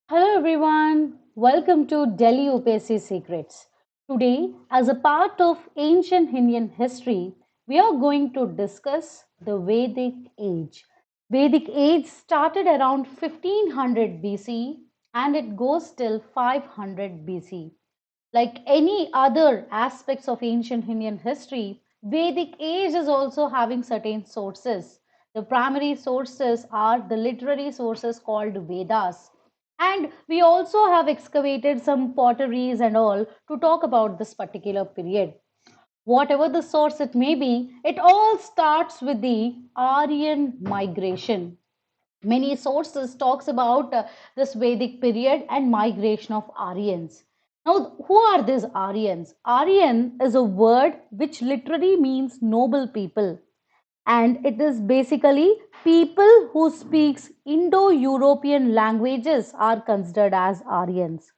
Hello everyone, welcome to Delhi UPSC Secrets. Today, as a part of ancient Indian history, we are going to discuss the Vedic age. Vedic age started around 1500 BC and it goes till 500 BC. Like any other aspects of ancient Indian history, Vedic age is also having certain sources. The primary sources are the literary sources called Vedas. And we also have excavated some potteries and all to talk about this particular period. Whatever the source it may be, it all starts with the Aryan migration. Many sources talks about this Vedic period and migration of Aryans. Now, who are these Aryans? Aryan is a word which literally means noble people, and it is basically people who speaks Indo-European languages are considered as Aryans,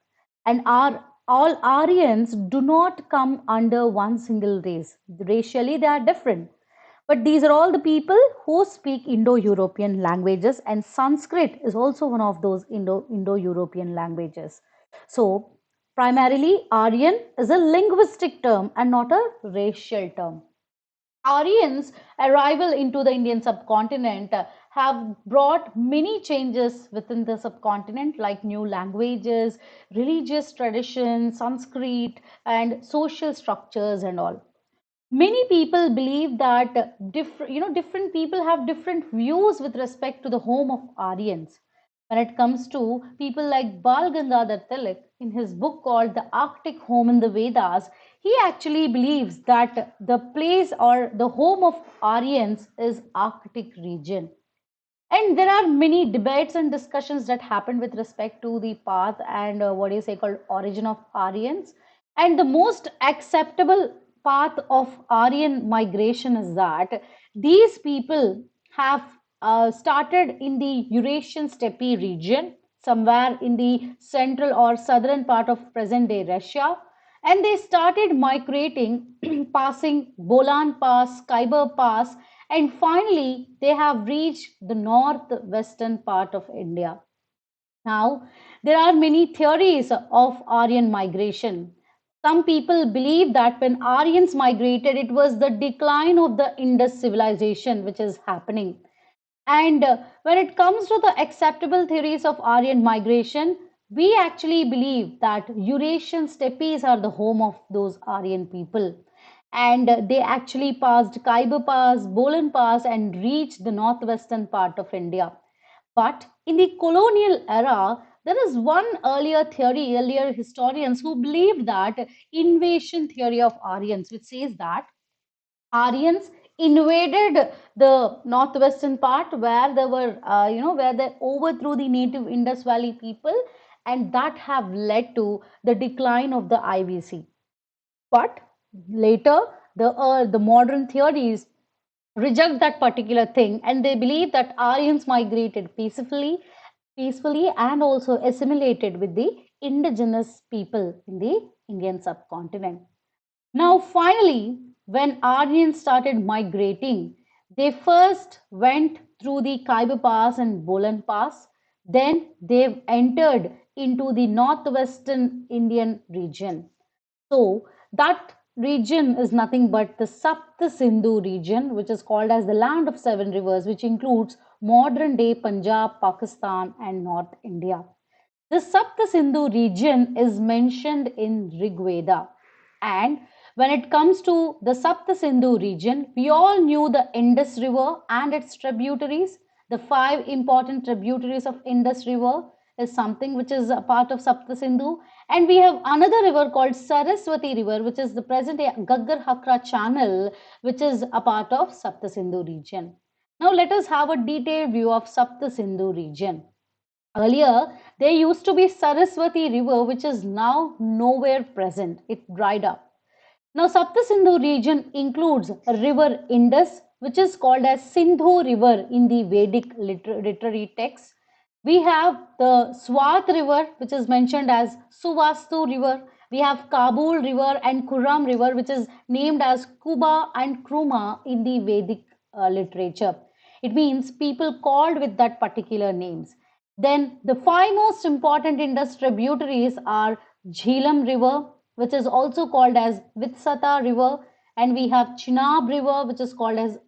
and are all Aryans do not come under one single race. Racially, they are different. But these are all the people who speak Indo-European languages, and Sanskrit is also one of those Indo-European languages. So, primarily, Aryan is a linguistic term and not a racial term. Aryans' arrival into the Indian subcontinent have brought many changes within the subcontinent, like new languages, religious traditions, Sanskrit, and social structures, and all. Many people believe that different people have different views with respect to the home of Aryans. When it comes to people like Bal Gangadhar Tilak, in his book called The Arctic Home in the Vedas, he actually believes that the place or the home of Aryans is Arctic region. And there are many debates and discussions that happened with respect to the path and what you say called origin of Aryans. And the most acceptable path of Aryan migration is that these people have started in the Eurasian steppe region, somewhere in the central or southern part of present day Russia. And they started migrating, passing Bolan Pass, Khyber Pass, and finally they have reached the northwestern part of India. Now, there are many theories of Aryan migration. Some people believe that when Aryans migrated, it was the decline of the Indus civilization which is happening. And when it comes to the acceptable theories of Aryan migration, we actually believe that Eurasian steppes are the home of those Aryan people. And they actually passed Khyber Pass, Bolan Pass, and reached the northwestern part of India. But in the colonial era, there is one earlier theory, earlier historians who believed that invasion theory of Aryans, which says that Aryans invaded the northwestern part where they were, where they overthrew the native Indus Valley people, and that have led to the decline of the IVC. But later, the modern theories reject that particular thing, and they believe that Aryans migrated peacefully, and also assimilated with the indigenous people in the Indian subcontinent. Now, finally, when Aryans started migrating, they first went through the Khyber Pass and Bolan Pass. Then they entered into the northwestern Indian region. So that region is nothing but the Sapta Sindhu region, which is called as the land of seven rivers, which includes modern day Punjab, Pakistan, and North India. The Sapta Sindhu region is mentioned in Rigveda. And when it comes to the Sapta Sindhu region, we all knew the Indus River and its tributaries. The five important tributaries of Indus River is something which is a part of Sapta Sindhu. And we have another river called Saraswati River, which is the present day Gaggar Hakra channel, which is a part of Sapta Sindhu region. Now let us have a detailed view of Sapta Sindhu region. Earlier, there used to be Saraswati River, which is now nowhere present. It dried up. Now, Sapta Sindhu region includes river Indus, which is called as Sindhu River in the Vedic literary texts. We have the Swat River, which is mentioned as Suvastu River. We have Kabul River and Kurram River, which is named as Kuba and Kruma in the Vedic literature. It means people called with that particular names. Then the five most important Indus tributaries are Jhelum River, which is also called as Vitsata River, and we have Chenab River, which is called as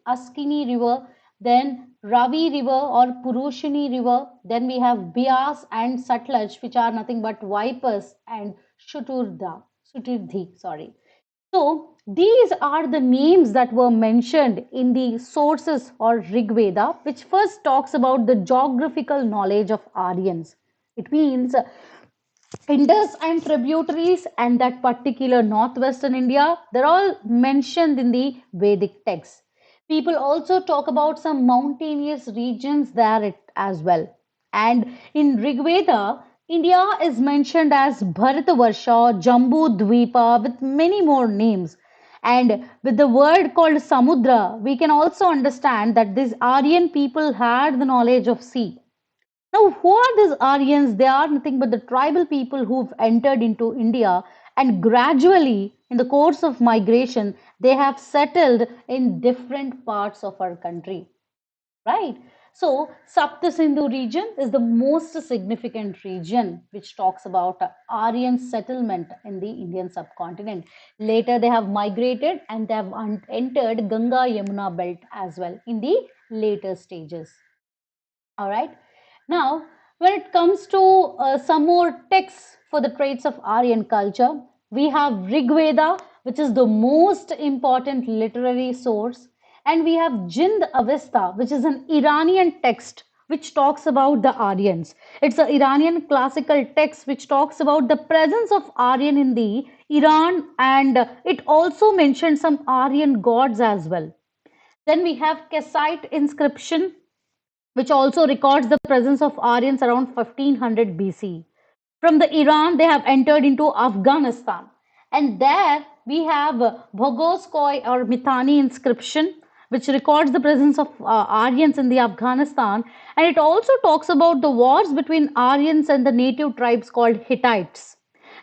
Askini River, then Ravi River or Purushini River, then we have Bias and Satluj, which are nothing but Vipers and Shutirdi, sorry. So these are the names that were mentioned in the sources or Rigveda, which first talks about the geographical knowledge of Aryans. It means Indus and tributaries and that particular northwestern India, they're all mentioned in the Vedic texts. People also talk about some mountainous regions there as well. And in Rigveda, India is mentioned as Bharatavarsha, Jambu Dvipa, with many more names. And with the word called Samudra, we can also understand that these Aryan people had the knowledge of sea. Now, who are these Aryans? They are nothing but the tribal people who've entered into India, and gradually, in the course of migration, they have settled in different parts of our country, right? So, Sapta Sindhu region is the most significant region which talks about Aryan settlement in the Indian subcontinent. Later, they have migrated and they have entered Ganga Yamuna belt as well in the later stages. All right. Now, when it comes to some more texts for the traits of Aryan culture, we have Rigveda, which is the most important literary source, and we have Jind Avesta, which is an Iranian text which talks about the Aryans. It's an Iranian classical text which talks about the presence of Aryan in the Iran, and it also mentions some Aryan gods as well. Then we have Kassite inscription, which also records the presence of Aryans around 1500 BC. From the Iran, they have entered into Afghanistan. And there we have Bhogoskoy or Mithani inscription, which records the presence of Aryans in the Afghanistan. And it also talks about the wars between Aryans and the native tribes called Hittites.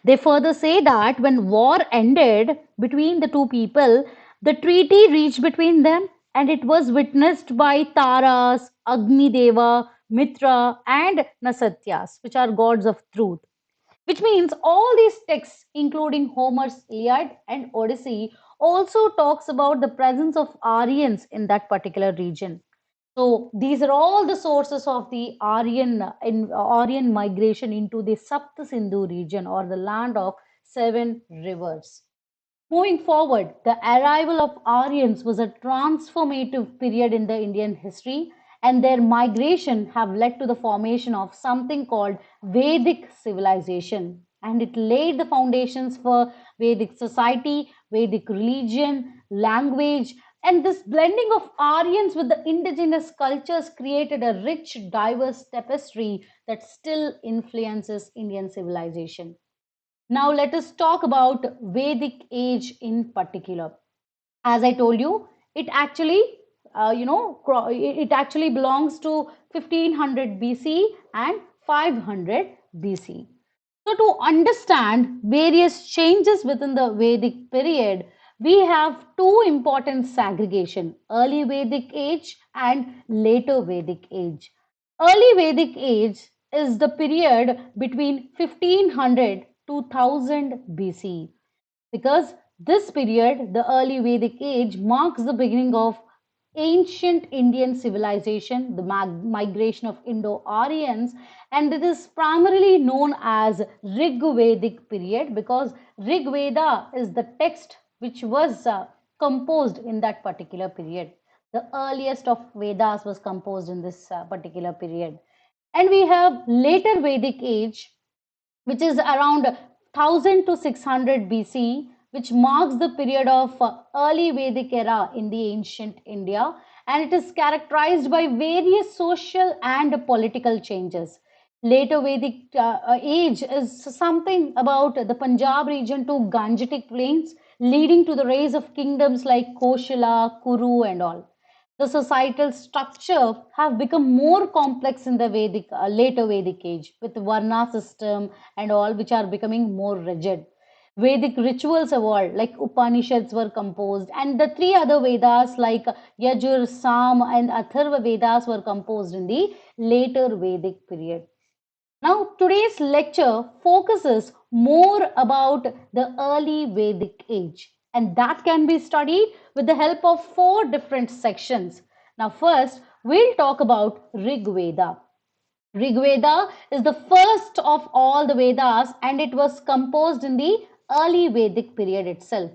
They further say that when war ended between the two people, the treaty reached between them and it was witnessed by Taras, Agni Deva, Mitra, and Nasatyas, which are gods of truth. Which means all these texts, including Homer's Iliad and Odyssey, also talks about the presence of Aryans in that particular region. So these are all the sources of the Aryan migration into the Sapta Sindhu region or the land of seven rivers. Moving forward, the arrival of Aryans was a transformative period in the Indian history, and their migration have led to the formation of something called Vedic civilization. And it laid the foundations for Vedic society, Vedic religion, language, and this blending of Aryans with the indigenous cultures created a rich, diverse tapestry that still influences Indian civilization. Now let us talk about Vedic age in particular. As I told you, it actually, it actually belongs to 1500 BC and 500 BC. So to understand various changes within the Vedic period, we have two important segregation, early Vedic age and later Vedic age. Early Vedic age is the period between 1500 to 1000 BC because this period, the early Vedic age, marks the beginning of ancient Indian civilization, the migration of Indo-Aryans, and it is primarily known as Rigvedic period because Rigveda is the text which was composed in that particular period. The earliest of Vedas was composed in this particular period. And we have later Vedic age, which is around 1000 to 600 BC, which marks the period of early Vedic era in the ancient India, and it is characterized by various social and political changes. Later Vedic age is something about the Punjab region to Gangetic plains, leading to the rise of kingdoms like Koshala, Kuru, and all. The societal structure have become more complex in the Vedic later Vedic age with Varna system and all which are becoming more rigid. Vedic rituals evolved, like Upanishads were composed, and the three other Vedas like Yajur, Sam, and Atharva Vedas were composed in the later Vedic period. Now, today's lecture focuses more about the early Vedic age, and that can be studied with the help of four different sections. Now, first, we'll talk about Rigveda. Rigveda is the first of all the Vedas and it was composed in the early Vedic period itself.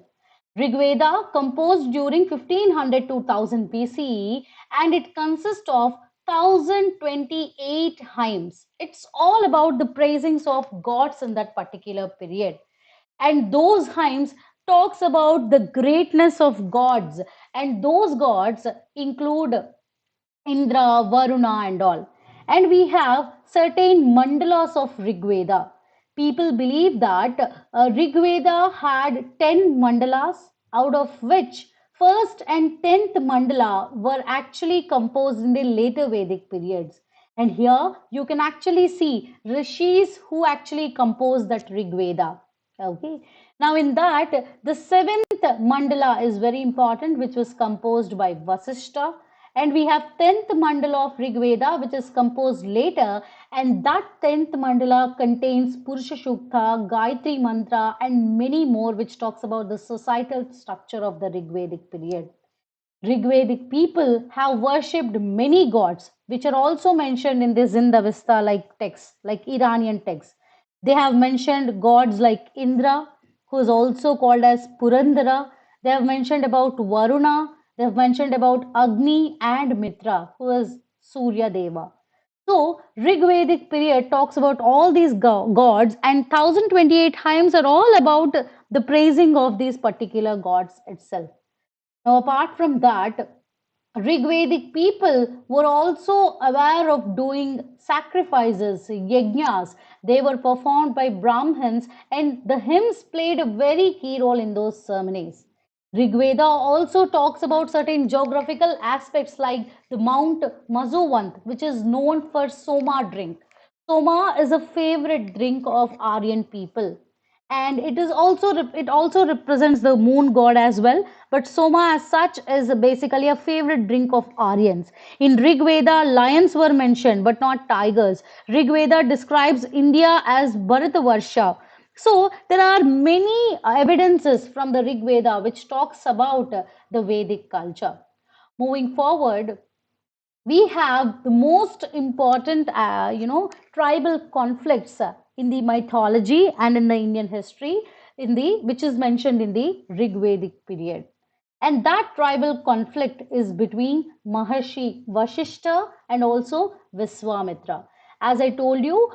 Rigveda composed during 1500 to 1000 BCE and it consists of 1028 hymns. It's all about the praisings of gods in that particular period. And those hymns talks about the greatness of gods and those gods include Indra, Varuna, and all. And we have certain mandalas of Rigveda. People believe that Rigveda had 10 mandalas, out of which first and 10th mandala were actually composed in the later Vedic periods. And here you can actually see rishis who actually composed that Rigveda. Okay. Now in that, the seventh mandala is very important, which was composed by Vasishta. And we have 10th mandala of Rigveda, which is composed later. And that 10th mandala contains Purusha Sukta, Gayatri Mantra, and many more, which talks about the societal structure of the Rigvedic period. Rigvedic people have worshipped many gods, which are also mentioned in the Zindavista like texts, like Iranian texts. They have mentioned gods like Indra, who is also called as Purandara. They have mentioned about Varuna. They have mentioned about Agni and Mitra, who is Surya Deva. So, Rigvedic period talks about all these gods, and 1028 hymns are all about the praising of these particular gods itself. Now, apart from that, Rigvedic people were also aware of doing sacrifices, yajnas. They were performed by Brahmins, and the hymns played a very key role in those ceremonies. Rigveda also talks about certain geographical aspects like the Mount Mazuvant, which is known for Soma drink. Soma is a favorite drink of Aryan people and it also represents the moon god as well, but Soma as such is basically a favorite drink of Aryans. In Rigveda lions were mentioned but not tigers. Rigveda describes India as Bharatavarsha. So there are many evidences from the Rigveda which talks about the Vedic culture. Moving forward, we have the most important tribal conflicts in the mythology and in the Indian history in the which is mentioned in the Rigvedic period, and that tribal conflict is between Maharshi Vashishta and also Viswamitra. As I told you,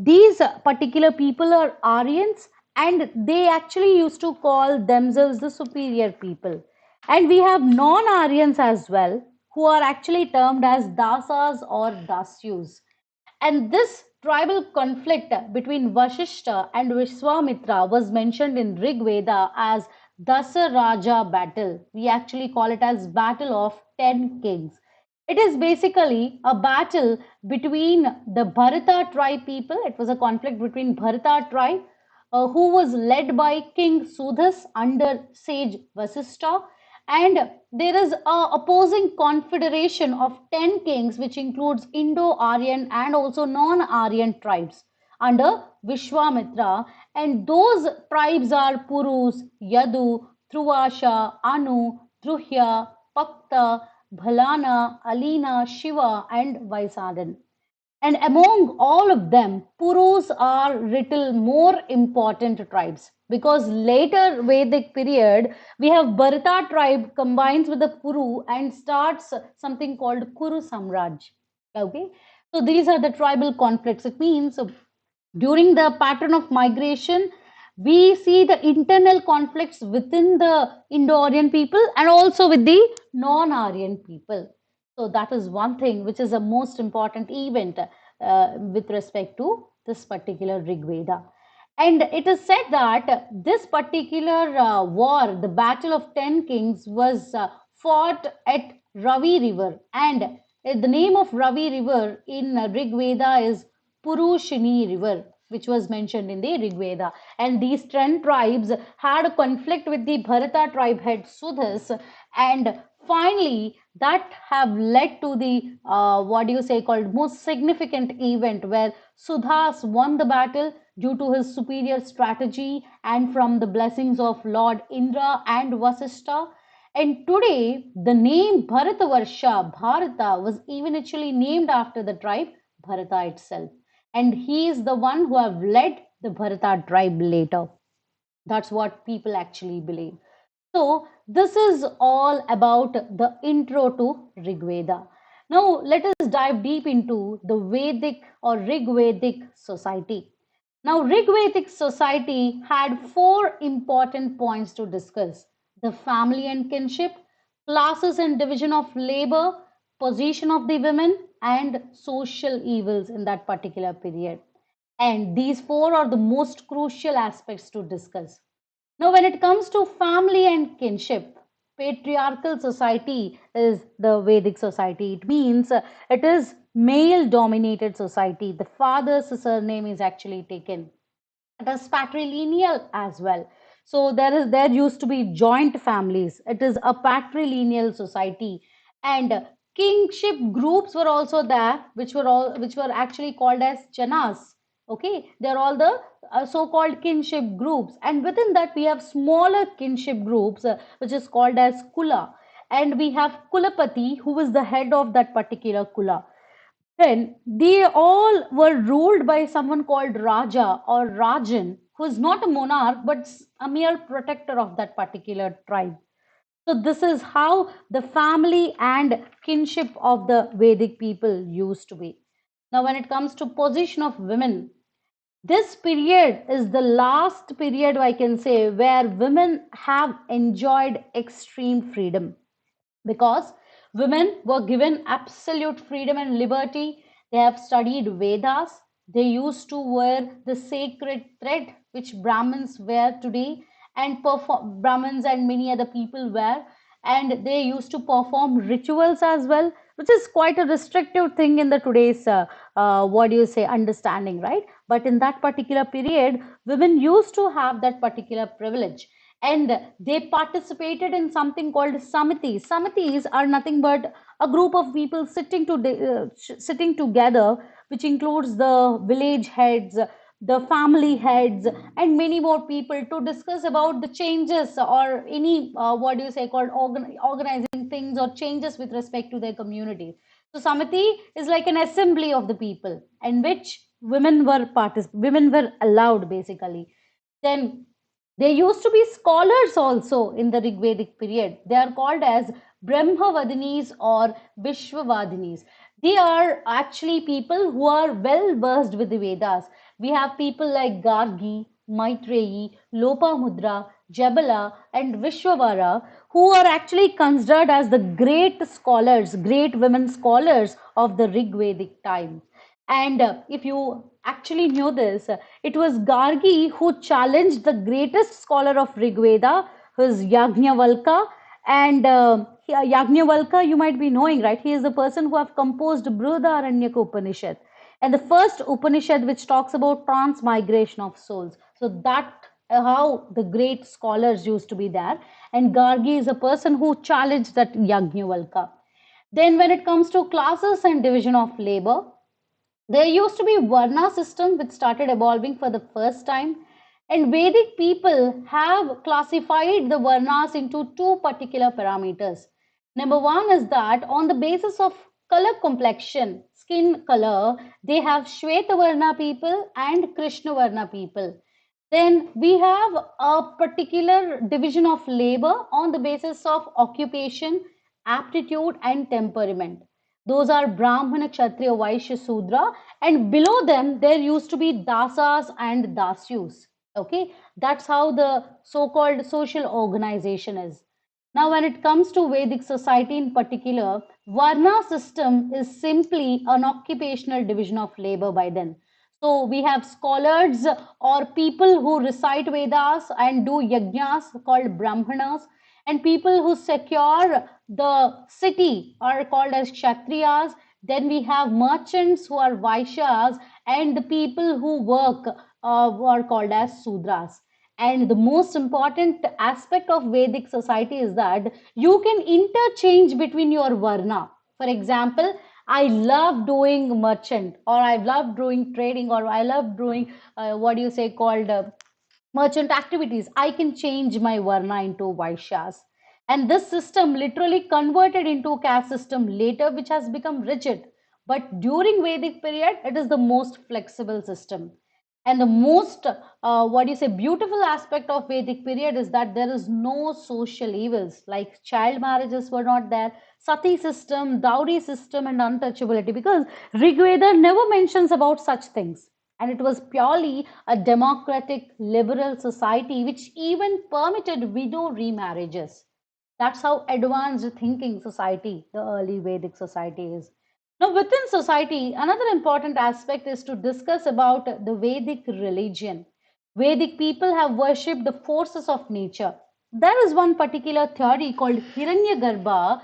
these particular people are Aryans and they actually used to call themselves the superior people, and we have non-Aryans as well, who are actually termed as dasas or dasyus. And this tribal conflict between Vashishta and Vishwamitra was mentioned in Rig Veda as Dasaraja battle. We actually call it as Battle of 10 Kings. It is basically a battle between the Bharata tribe people. It was a conflict between Bharata tribe, who was led by King Sudhas under sage Vasishta, and there is a opposing confederation of 10 kings which includes Indo-Aryan and also non-Aryan tribes under Vishwamitra, and those tribes are Purus, Yadu, Thruvasha, Anu, Druhya, Pakta, Bhalana, Alina, Shiva and Vaisadan. And among all of them, Purus are little more important tribes because later Vedic period we have Bharata tribe combines with the Puru and starts something called Kuru Samraj. Okay, so these are the tribal conflicts. It means during the pattern of migration, we see the internal conflicts within the Indo-Aryan people and also with the non-Aryan people. So that is one thing which is the most important event with respect to this particular Rigveda. And it is said that this particular war, the Battle of 10 Kings, was fought at Ravi River. And the name of Ravi River in Rigveda is Purushini River, which was mentioned in the Rigveda. And these 10 tribes had a conflict with the Bharata tribe head Sudhas, and finally that have led to the what do you say called most significant event where Sudhas won the battle due to his superior strategy and from the blessings of Lord Indra and Vasishta. And today, the name Bharatavarsha, Bharata, was eventually named after the tribe Bharata itself. And he is the one who have led the Bharata tribe later. That's what people actually believe. So, this is all about the intro to Rigveda. Now, let us dive deep into the Vedic or Rigvedic society. Now, Rigvedic society had four important points to discuss: the family and kinship, classes and division of labor, position of the women, and social evils in that particular period. And these four are the most crucial aspects to discuss. Now, when it comes to family and kinship, patriarchal society is the Vedic society. It means it is male dominated society. The father's surname is actually taken. It is patrilineal as well. So there used to be joint families. It is a patrilineal society, and kingship groups were also there, which were actually called as chanas. Okay, they're all the so-called kinship groups, and within that we have smaller kinship groups, which is called as kula, and we have kulapati, who is the head of that particular kula. Then they all were ruled by someone called Raja or Rajan, who is not a monarch but a mere protector of that particular tribe. So, this is how the family and kinship of the Vedic people used to be. Now, when it comes to position of women, this period is the last period I can say where women have enjoyed extreme freedom, because women were given absolute freedom and liberty. They have studied Vedas. They used to wear the sacred thread which Brahmins wear today, and perform Brahmins and many other people wear, and they used to perform rituals as well, which is quite a restrictive thing in the today's what do you say understanding, right? But in that particular period, women used to have that particular privilege, and they participated in something called samitis. Samitis are nothing but a group of people sitting together, which includes the village heads, the family heads, and many more people to discuss about the changes or any what do you say called organizing things or changes with respect to their community. So samiti is like an assembly of the people in which women were allowed basically. Then there used to be scholars also in the Rigvedic period. They are called as Brahmavadinis or Vishwavadinis. They are actually people who are well versed with the Vedas. We have people like Gargi, Maitreyi, Lopamudra, Jabala, and Vishwavara, who are actually considered as the great scholars, great women scholars of the Rigvedic time. And if you actually knew this, it was Gargi who challenged the greatest scholar of Rigveda, who is Yajnavalkya. And Yajnavalkya, you might be knowing, right? He is the person who have composed Brihadaranyaka Upanishad, and the first Upanishad which talks about transmigration of souls. So that how the great scholars used to be there. And Gargi is a person who challenged that Yajnavalkya. Then when it comes to classes and division of labor, there used to be Varna system which started evolving for the first time, and Vedic people have classified the Varnas into two particular parameters. Number one is that on the basis of color complexion, skin color, they have Shweta Varna people and Krishna Varna people. Then we have a particular division of labor on the basis of occupation, aptitude, and temperament. Those are Brahmana, Kshatriya, Vaishya, Sudra, and below them there used to be Dasas and Dasyus. Okay, that's how the so called social organization is. Now, when it comes to Vedic society in particular, Varna system is simply an occupational division of labor by then. So we have scholars or people who recite Vedas and do yajnas called Brahmanas, and people who secure the city are called as Kshatriyas. Then we have merchants who are Vaishyas, and the people who work who are called as Sudras. And the most important aspect of Vedic society is that you can interchange between your Varna. For example, I love doing merchant, or I love doing trading, or I love doing what do you say called merchant activities. I can change my Varna into Vaishyas. And this system literally converted into a caste system later, which has become rigid. But during Vedic period, it is the most flexible system. And the most, what do you say, beautiful aspect of Vedic period is that there is no social evils like child marriages were not there, sati system, dowry system, and untouchability, because Rigveda never mentions about such things. And it was purely a democratic, liberal society which even permitted widow remarriages. That's how advanced thinking society the early Vedic society is. Now, within society, another important aspect is to discuss about the Vedic religion. Vedic people have worshipped the forces of nature. There is one particular theory called Hiranyagarbha,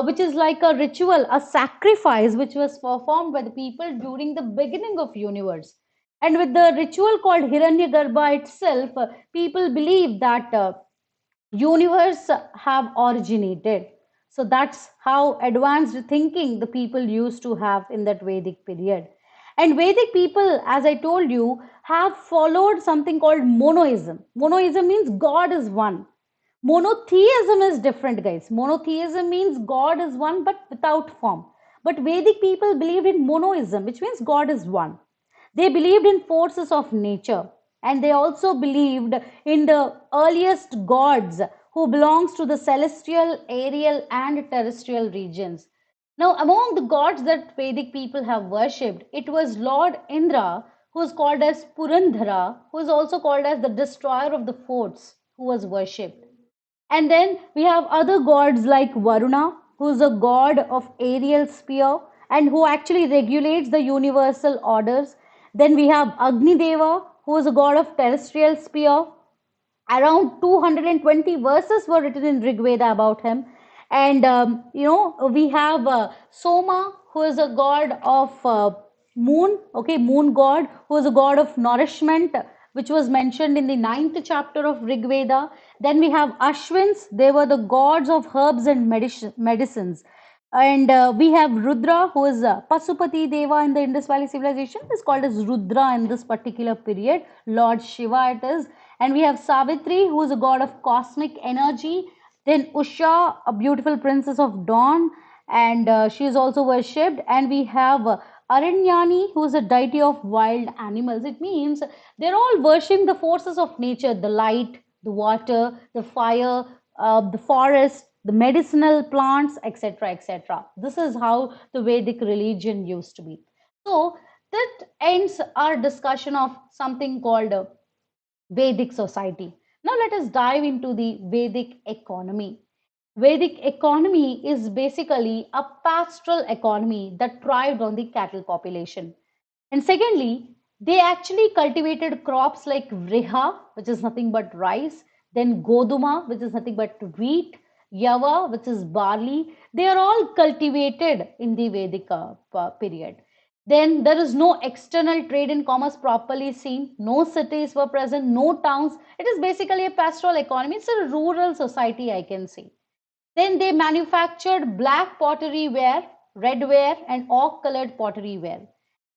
which is like a ritual, a sacrifice which was performed by the people during the beginning of universe. And with the ritual called Hiranyagarbha itself, people believe that universe have originated. So that's how advanced thinking the people used to have in that Vedic period. And Vedic people, as I told you, have followed something called monoism. Monoism means God is one. Monotheism is different, guys. Monotheism means God is one but without form. But Vedic people believed in monoism, which means God is one. They believed in forces of nature, and they also believed in the earliest gods who belongs to the celestial, aerial, and terrestrial regions. Now, among the gods that Vedic people have worshipped, it was Lord Indra, who is called as Purandhara, who is also called as the destroyer of the forts, who was worshipped. And then we have other gods like Varuna, who is a god of aerial sphere and who actually regulates the universal orders. Then we have Agni Deva, who is a god of terrestrial sphere. Around 220 verses were written in Rigveda about him. And we have Soma, who is a god of moon, okay, moon god, who is a god of nourishment, which was mentioned in the ninth chapter of Rigveda. Then we have Ashwins, they were the gods of herbs and medicines. And we have Rudra, who is Pasupati Deva in the Indus Valley civilization, is called as Rudra in this particular period. Lord Shiva it is. And we have Savitri, who is a god of cosmic energy. Then Usha, a beautiful princess of dawn, and she is also worshipped. And we have Aranyani, who is a deity of wild animals. It means they're all worshipping the forces of nature, the light, the water, the fire, the forest, the medicinal plants, etc. etc. This is how the Vedic religion used to be. So that ends our discussion of something called Vedic society. Now let us dive into the Vedic economy. Vedic economy is basically a pastoral economy that thrived on the cattle population. And secondly, they actually cultivated crops like vriha, which is nothing but rice, then goduma, which is nothing but wheat, yava, which is barley. They are all cultivated in the Vedic period. Then there is no external trade and commerce properly seen. No cities were present, no towns. It is basically a pastoral economy. It's a rural society, I can say. Then they manufactured black pottery ware, red ware, and oak colored pottery ware.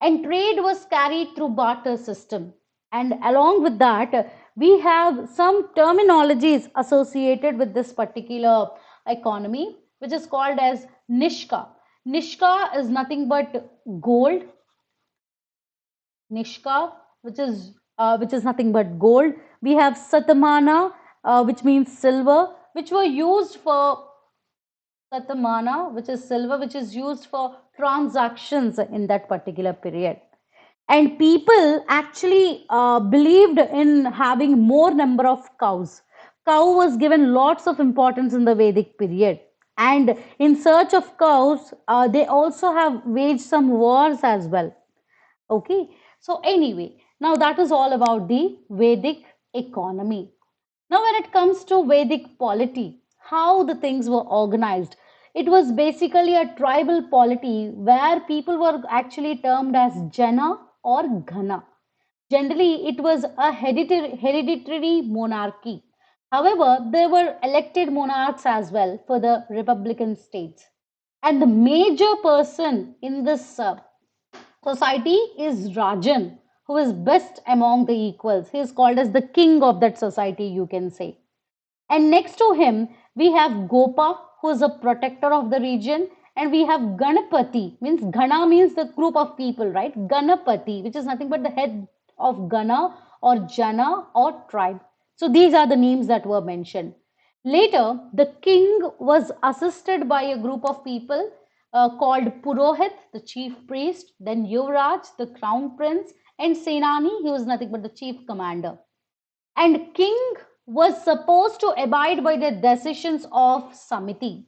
And trade was carried through barter system. And along with that, we have some terminologies associated with this particular economy, which is called as Nishka. Nishka is nothing but gold. Nishka, which is nothing but gold. We have Satamana, which means silver, which were used for Satamana, which is silver, which is used for transactions in that particular period. And people actually believed in having more number of cows. Cow was given lots of importance in the Vedic period. And in search of cows, they also have waged some wars as well. Okay, so anyway, now that is all about the Vedic economy. Now, when it comes to Vedic polity, how the things were organized, It was basically a tribal polity where people were actually termed as Jana or Ghana. Generally, it was a hereditary monarchy. However, there were elected monarchs as well for the republican states. And the major person in this society is Rajan, who is best among the equals. He is called as the king of that society, you can say. And next to him, we have Gopa, who is a protector of the region. And we have Ganapati, means Gana means the group of people, right? Ganapati, which is nothing but the head of Gana or Jana or tribe. So these are the names that were mentioned. Later, the king was assisted by a group of people called Purohit, the chief priest, then Yuvraj, the crown prince, and Senani, he was nothing but the chief commander. And king was supposed to abide by the decisions of Samiti.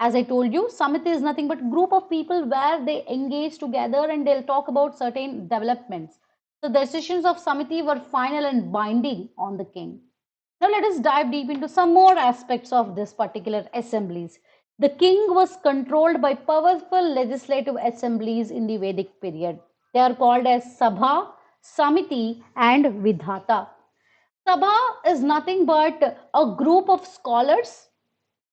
As I told you, Samiti is nothing but group of people where they engage together and they'll talk about certain developments. The decisions of Samiti were final and binding on the king. Now let us dive deep into some more aspects of this particular assemblies. The king was controlled by powerful legislative assemblies in the Vedic period. They are called as Sabha, Samiti, and Vidhata. Sabha is nothing but a group of scholars,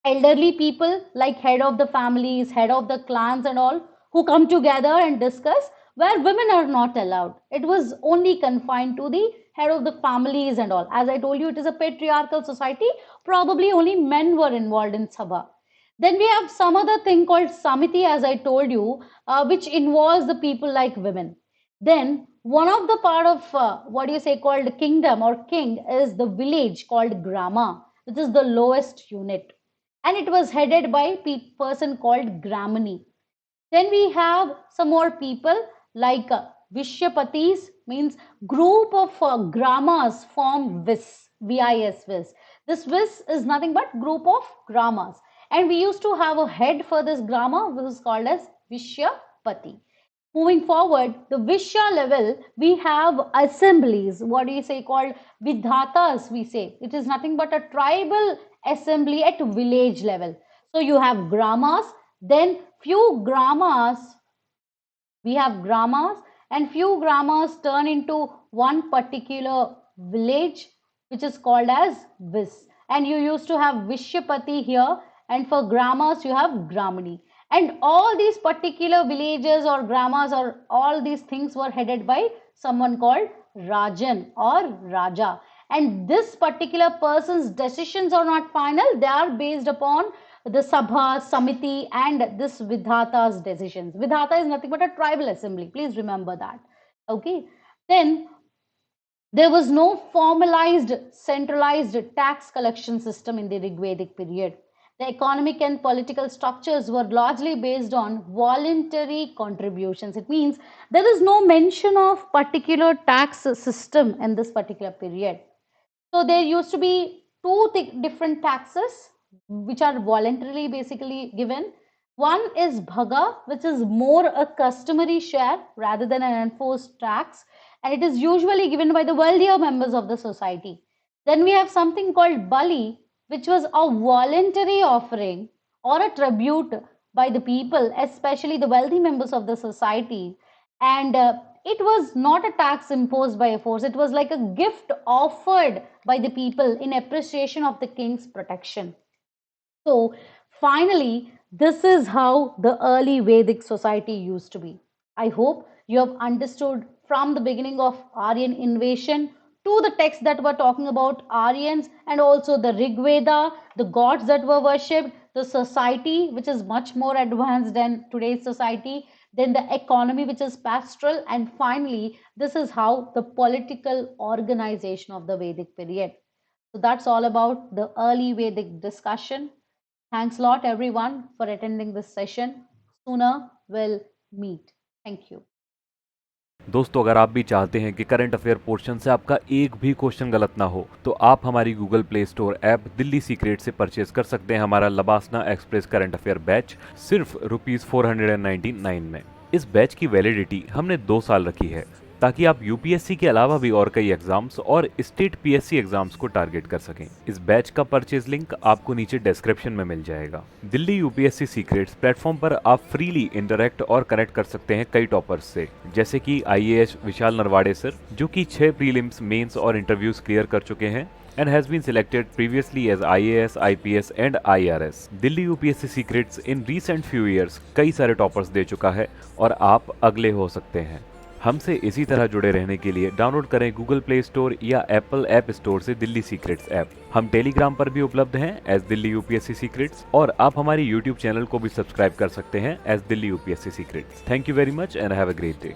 elderly people like head of the families, head of the clans, and all who come together and discuss where women are not allowed. It was only confined to the head of the families and all. As I told you, it is a patriarchal society. Probably only men were involved in Sabha. Then we have some other thing called Samiti, as I told you, which involves the people like women. Then one of the part of what do you say called kingdom or king is the village called Grama, which is the lowest unit, and it was headed by a person called Gramani. Then we have some more people like Vishyapatis, means group of gramas form VIS. This vis is nothing but group of gramas. And we used to have a head for this grama, which is called as Vishyapati. Moving forward, the Vishya level, we have assemblies. What do you say called Vidhatas, we say. It is nothing but a tribal assembly at village level. So you have gramas, then few gramas, we have gramas, and few gramas turn into one particular village, which is called as Vis. And you used to have Vishyapati here, and for gramas you have Gramani. And all these particular villages or gramas or all these things were headed by someone called Rajan or Raja. And this particular person's decisions are not final, they are based upon the Sabha, Samiti, and this Vidhata's decisions. Vidhata is nothing but a tribal assembly. Please remember that. Okay. Then there was no formalized, centralized tax collection system in the Rigvedic period. The economic and political structures were largely based on voluntary contributions. It means there is no mention of particular tax system in this particular period. So there used to be two different taxes which are voluntarily basically given. One is bhaga, which is more a customary share rather than an enforced tax, and it is usually given by the wealthier members of the society. Then we have something called bali, which was a voluntary offering or a tribute by the people, especially the wealthy members of the society. And it was not a tax imposed by a force, it was like a gift offered by the people in appreciation of the king's protection. So finally, this is how the early Vedic society used to be. I hope you have understood from the beginning of Aryan invasion to the texts that were talking about Aryans and also the Rigveda, the gods that were worshipped, the society which is much more advanced than today's society, then the economy which is pastoral, and finally, this is how the political organization of the Vedic period. So that's all about the early Vedic discussion. Thanks a lot, everyone, for attending this session. Sooner we'll meet. Thank you. दोस्तों, अगर आप भी चाहते हैं कि current affair portion से आपका एक भी क्वेश्चन गलत ना हो, तो आप हमारी Google play store app Delhi secret से परचेज कर सकते हैं हमारा LBSNAA express current affair batch सिर्फ ₹499 में। इस बैच की वैलिडिटी हमने 2 साल रखी है। ताकि आप यूपीएससी के अलावा भी और कई एग्जाम्स और स्टेट पीएससी एग्जाम्स को टारगेट कर सकें। इस बैच का परचेज लिंक आपको नीचे डिस्क्रिप्शन में मिल जाएगा। दिल्ली यूपीएससी सीक्रेट्स प्लेटफॉर्म पर आप फ्रीली इंटरेक्ट और कनेक्ट कर सकते हैं कई टॉपर्स से, जैसे कि आईएएस विशाल नरवाड़े सर, जो कि 6 प्रीलिम्स, मेंस और इंटरव्यूज क्लियर कर चुके हैं and has been selected previously as IAS, IPS and IRS. Delhi UPSC secrets in recent few years कई सारे टॉपर्स दे चुका है और आप अगले हो सकते हैं। हमसे इसी तरह जुड़े रहने के लिए डाउनलोड करें गूगल प्ले स्टोर या एप्पल ऐप स्टोर से दिल्ली सीक्रेट्स ऐप। हम टेलीग्राम पर भी उपलब्ध हैं एज दिल्ली यूपीएससी सीक्रेट्स, और आप हमारे यूट्यूब चैनल को भी सब्सक्राइब कर सकते हैं as Delhi UPSC secrets. Thank you very much and have a great day.